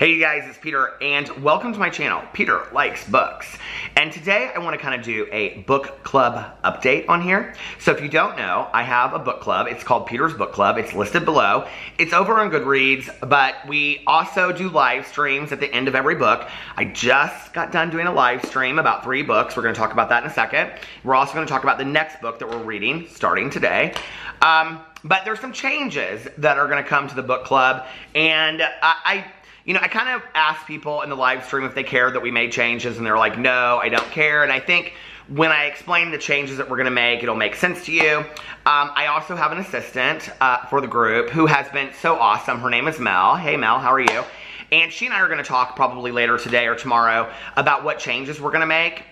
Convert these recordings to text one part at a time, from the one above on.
Hey you guys, it's Peter and welcome to my channel, Peter Likes Books. And today I want to kind of do a book club update on here. So if you don't know, I have a book club. It's called Peter's Book Club. It's listed below. It's over on Goodreads, but we also do live streams at the end of every book. I just got done doing a live stream about 3 books. We're going to talk about that in a second. We're also going to talk about the next book that we're reading starting today. But there's some changes that are going to come to the book club, and I kind of asked people in the live stream if they cared that we made changes, and they're like, no, I don't care. And I think when I explain the changes that we're going to make, it'll make sense to you. I also have an assistant for the group who has been so awesome. Her name is Mel. Hey, Mel, how are you? And she and I are going to talk probably later today or tomorrow about what changes we're going to make.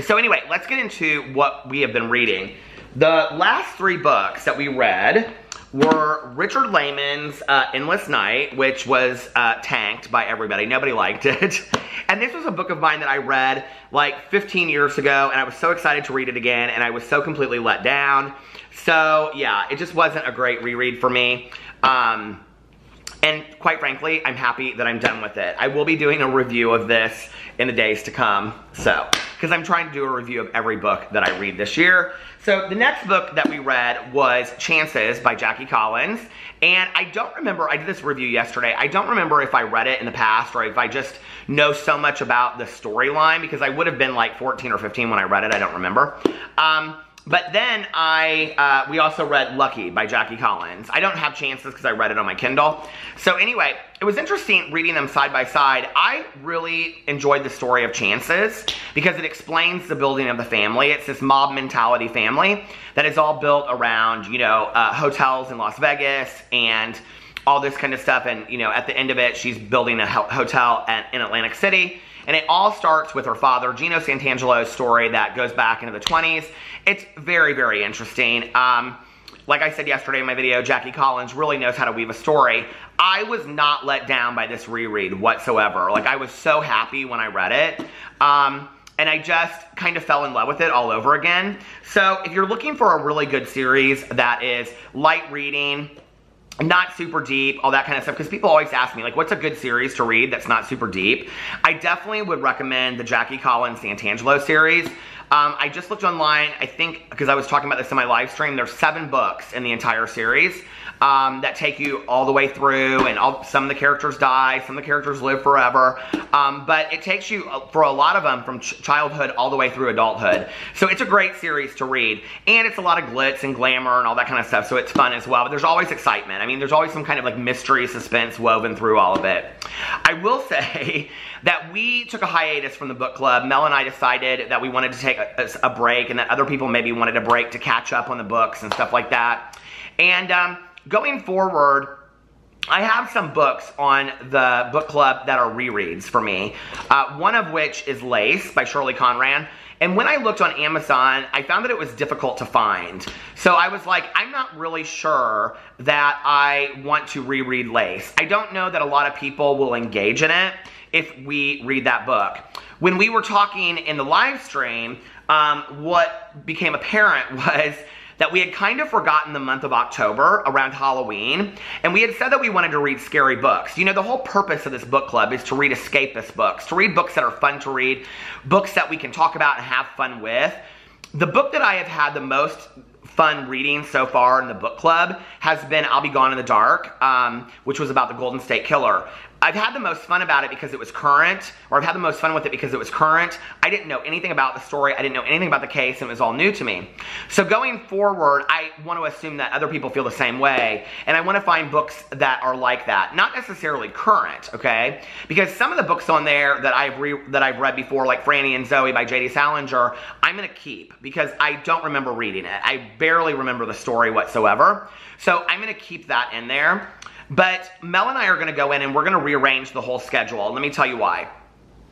So anyway, let's get into what we have been reading. The last 3 books that we read were Richard Lehman's Endless Night, which was tanked by everybody. Nobody liked it. And this was a book of mine that I read like 15 years ago, and I was so excited to read it again, and I was so completely let down. So yeah, it just wasn't a great reread for me. And quite frankly, I'm happy that I'm done with it. I will be doing a review of this in the days to come, because I'm trying to do a review of every book that I read this year. So the next book that we read was Chances by Jackie Collins. And I don't remember, I did this review yesterday, I don't remember if I read it in the past or if I just know so much about the storyline, because I would have been like 14 or 15 when I read it, I don't remember. But then we also read Lucky by Jackie Collins. I don't have Chances because I read it on my Kindle. So anyway, it was interesting reading them side by side. I really enjoyed the story of Chances because it explains the building of the family. It's this mob mentality family that is all built around, hotels in Las Vegas and all this kind of stuff. And, at the end of it, she's building a hotel in Atlantic City. And it all starts with her father, Gino Santangelo's story that goes back into the 20s. It's very, very interesting. Like I said yesterday in my video, Jackie Collins really knows how to weave a story. I was not let down by this reread whatsoever. Like, I was so happy when I read it. And I just kind of fell in love with it all over again. So if you're looking for a really good series that is light reading, not super deep, all that kind of stuff, because people always ask me, like, what's a good series to read that's not super deep? I definitely would recommend the Jackie Collins Santangelo series. I just looked online, I think, because I was talking about this in my live stream, there's 7 books in the entire series that take you all the way through, and some of the characters die, some of the characters live forever, but it takes you, for a lot of them, from childhood all the way through adulthood. So it's a great series to read, and it's a lot of glitz and glamour and all that kind of stuff, so it's fun as well, but there's always excitement. I mean, there's always some kind of like mystery, suspense woven through all of it. I will say that we took a hiatus from the book club. Mel and I decided that we wanted to take a break, and that other people maybe wanted a break to catch up on the books and stuff like that. And going forward, I have some books on the book club that are rereads for me. One of which is Lace by Shirley Conran. And when I looked on Amazon, I found that it was difficult to find. So I was like, I'm not really sure that I want to reread Lace. I don't know that a lot of people will engage in it if we read that book. When we were talking in the live stream, what became apparent was that we had kind of forgotten the month of October around Halloween, and we had said that we wanted to read scary books. The whole purpose of this book club is to read escapist books, to read books that are fun to read, books that we can talk about and have fun with. The book that I have had the most fun reading so far in the book club has been I'll Be Gone in the Dark, which was about the Golden State Killer. I've had the most fun about it because it was current, or I've had the most fun with it because it was current. I didn't know anything about the story. I didn't know anything about the case, and it was all new to me. So going forward, I want to assume that other people feel the same way, and I want to find books that are like that. Not necessarily current, okay? Because some of the books on there that I've read before, like Franny and Zoe by J.D. Salinger, I'm going to keep because I don't remember reading it. I barely remember the story whatsoever. So I'm going to keep that in there. But Mel and I are going to go in and we're going to rearrange the whole schedule. Let me tell you why.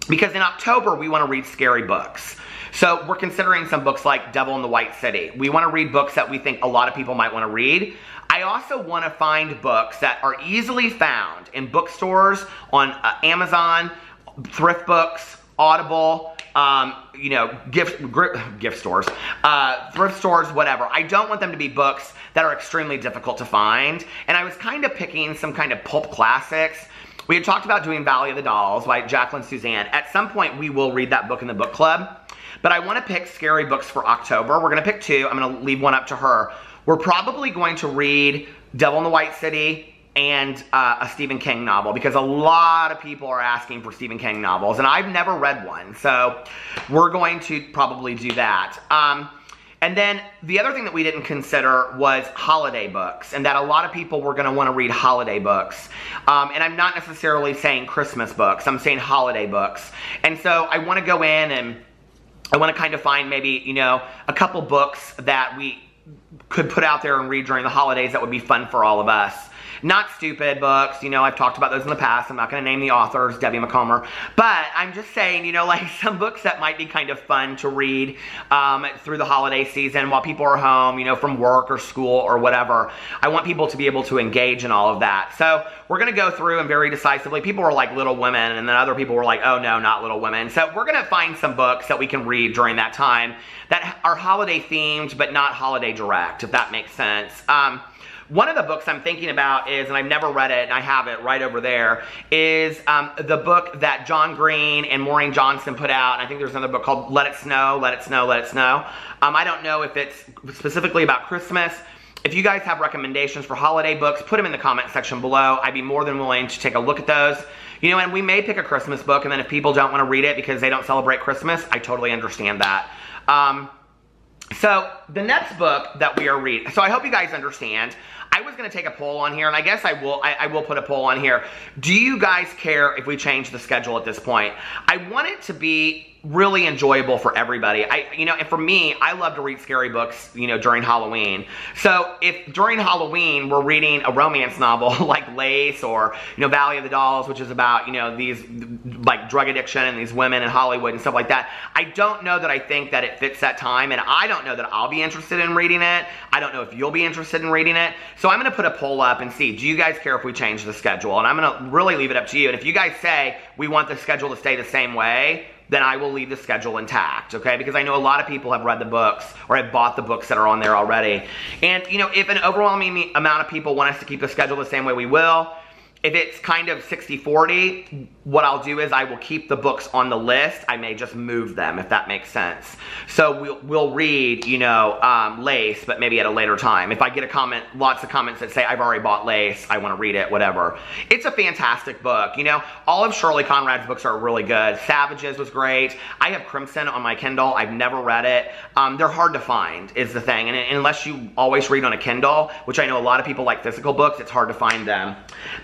Because in October, we want to read scary books. So we're considering some books like Devil in the White City. We want to read books that we think a lot of people might want to read. I also want to find books that are easily found in bookstores, on Amazon, thrift books, Audible, gift stores, thrift stores, whatever. I don't want them to be books that are extremely difficult to find. And I was kind of picking some kind of pulp classics we had talked about doing Valley of the Dolls by Jacqueline Suzanne. At some point, we will read that book in the book club. But I want to pick scary books for October. We're going to pick 2. I'm going to leave one up to her. We're probably going to read Devil in the White City and a Stephen King novel, because a lot of people are asking for Stephen King novels, and I've never read one. So we're going to probably do that. And then the other thing that we didn't consider was holiday books, and that a lot of people were going to want to read holiday books. And I'm not necessarily saying Christmas books. I'm saying holiday books. And so I want to go in and I want to kind of find maybe, you know, a couple books that we could put out there and read during the holidays that would be fun for all of us. Not stupid books, you know, I've talked about those in the past. I'm not going to name the authors, Debbie McComber. But I'm just saying, you know, like some books that might be kind of fun to read through the holiday season while people are home, you know, from work or school or whatever. I want people to be able to engage in all of that. So we're going to go through and very decisively. People were like Little Women, and then other people were like, oh no, not Little Women. So we're going to find some books that we can read during that time that are holiday themed, but not holiday direct, if that makes sense. One of the books I'm thinking about is, and I've never read it, and I have it right over there, is the book that John Green and Maureen Johnson put out. And I think there's another book called Let It Snow, Let It Snow, Let It Snow. I don't know if it's specifically about Christmas. If you guys have recommendations for holiday books, put them in the comment section below. I'd be more than willing to take a look at those. You know, and we may pick a Christmas book, and then if people don't want to read it because they don't celebrate Christmas, I totally understand that. So the next book that we are reading, so I hope you guys understand. I was going to take a poll on here, and I guess I will put a poll on here. Do you guys care if we change the schedule at this point? I want it to be really enjoyable for everybody. You know, and for me, I love to read scary books, you know, during Halloween. So if during Halloween we're reading a romance novel like Lace or, you know, Valley of the Dolls, which is about, you know, these like drug addiction and these women in Hollywood and stuff like that, I don't know that I think that it fits that time, and I don't know that I'll be interested in reading it. I don't know if you'll be interested in reading it. So I'm going to put a poll up and see, do you guys care if we change the schedule? And I'm going to really leave it up to you. And if you guys say we want the schedule to stay the same way, then I will leave the schedule intact, okay? Because I know a lot of people have read the books or have bought the books that are on there already. And, you know, if an overwhelming amount of people want us to keep the schedule the same way, we will. If it's kind of 60-40, what I'll do is I will keep the books on the list. I may just move them, if that makes sense. So we'll read, you know, Lace, but maybe at a later time. If I get a comment, lots of comments that say, I've already bought Lace, I want to read it, whatever. It's a fantastic book. You know, all of Shirley Conrad's books are really good. Savages was great. I have Crimson on my Kindle. I've never read it. They're hard to find, is the thing. And unless you always read on a Kindle, which I know a lot of people like physical books, it's hard to find them.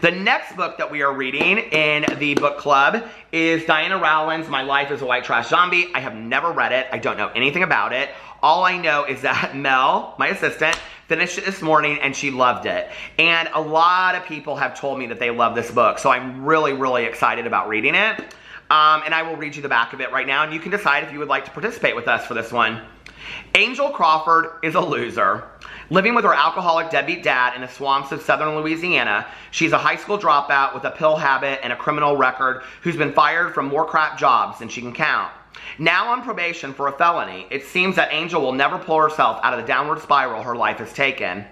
The next book that we are reading in the book club is Diana Rowland's My Life as a White Trash Zombie. I have never read it. I don't know anything about it. All I know is that Mel, my assistant, finished it this morning and she loved it. And a lot of people have told me that they love this book. So I'm really, really excited about reading it. And I will read you the back of it right now, and you can decide if you would like to participate with us for this one. Angel Crawford is a loser. Living with her alcoholic deadbeat dad in the swamps of southern Louisiana, she's a high school dropout with a pill habit and a criminal record who's been fired from more crap jobs than she can count. Now on probation for a felony, it seems that Angel will never pull herself out of the downward spiral her life has taken.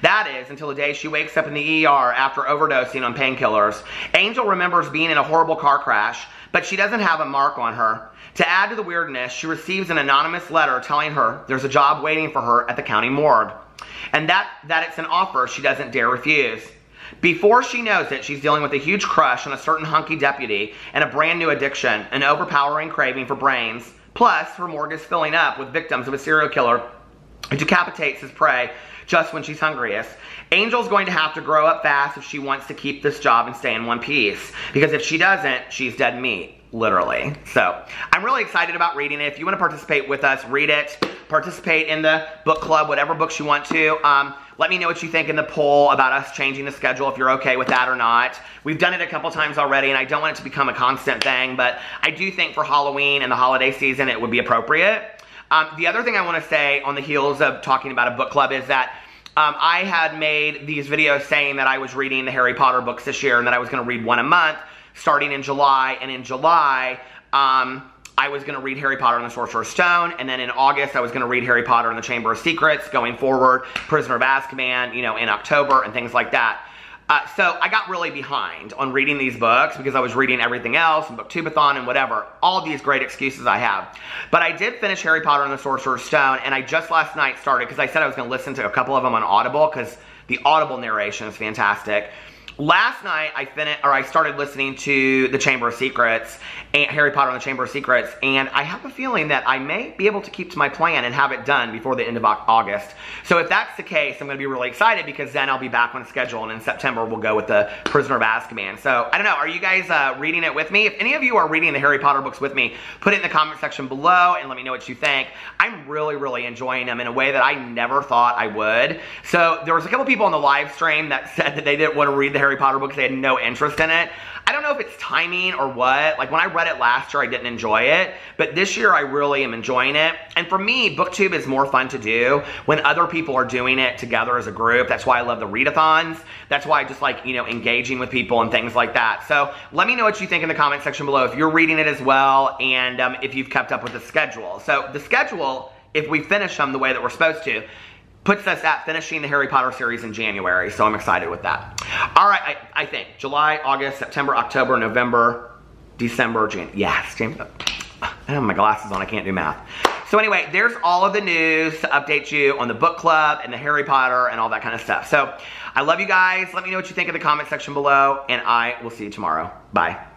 That is, until the day she wakes up in the ER after overdosing on painkillers. Angel remembers being in a horrible car crash, but she doesn't have a mark on her. To add to the weirdness, she receives an anonymous letter telling her there's a job waiting for her at the county morgue, and that it's an offer she doesn't dare refuse. Before she knows it, she's dealing with a huge crush on a certain hunky deputy and a brand new addiction, an overpowering craving for brains. Plus, her morgue is filling up with victims of a serial killer who decapitates his prey just when she's hungriest. Angel's going to have to grow up fast if she wants to keep this job and stay in one piece, because if she doesn't, she's dead meat. Literally. So, I'm really excited about reading it. If you want to participate with us, read it. Participate in the book club, whatever books you want to. Let me know what you think in the poll about us changing the schedule, if you're okay with that or not. We've done it a couple times already, and I don't want it to become a constant thing, but I do think for Halloween and the holiday season, it would be appropriate. The other thing I want to say on the heels of talking about a book club is that I had made these videos saying that I was reading the Harry Potter books this year and that I was going to read one a month starting in July. And in July, I was going to read Harry Potter and the Sorcerer's Stone. And then in August, I was going to read Harry Potter and the Chamber of Secrets. Going forward, Prisoner of Azkaban, you know, in October and things like that. So I got really behind on reading these books because I was reading everything else, and Booktubeathon and whatever, all these great excuses I have. But I did finish Harry Potter and the Sorcerer's Stone, and I just last night started, because I said I was going to listen to a couple of them on Audible, because the Audible narration is fantastic. Last night, I started listening to The Chamber of Secrets, and Harry Potter and the Chamber of Secrets, and I have a feeling that I may be able to keep to my plan and have it done before the end of August. So if that's the case, I'm going to be really excited, because then I'll be back on schedule, and in September we'll go with the Prisoner of Azkaban. So I don't know, are you guys reading it with me? If any of you are reading the Harry Potter books with me, put it in the comment section below and let me know what you think. I'm really, really enjoying them in a way that I never thought I would. So there was a couple people on the live stream that said that they didn't want to read the Harry Potter books, they had no interest in it. I don't know if it's timing or what. Like, when I read it last year, I didn't enjoy it, but this year I really am enjoying it. And for me, BookTube is more fun to do when other people are doing it together as a group. That's why I love the readathons. That's why I just like, you know, engaging with people and things like that. So let me know what you think in the comment section below if you're reading it as well, and if you've kept up with the schedule. So the schedule, if we finish them the way that we're supposed to, puts us at finishing the Harry Potter series in January, so I'm excited with that. All right, I think July, August, September, October, November, December, January. Yes, January. I have my glasses on, I can't do math. So anyway, there's all of the news to update you on the book club and the Harry Potter and all that kind of stuff. So I love you guys. Let me know what you think in the comment section below, and I will see you tomorrow. Bye.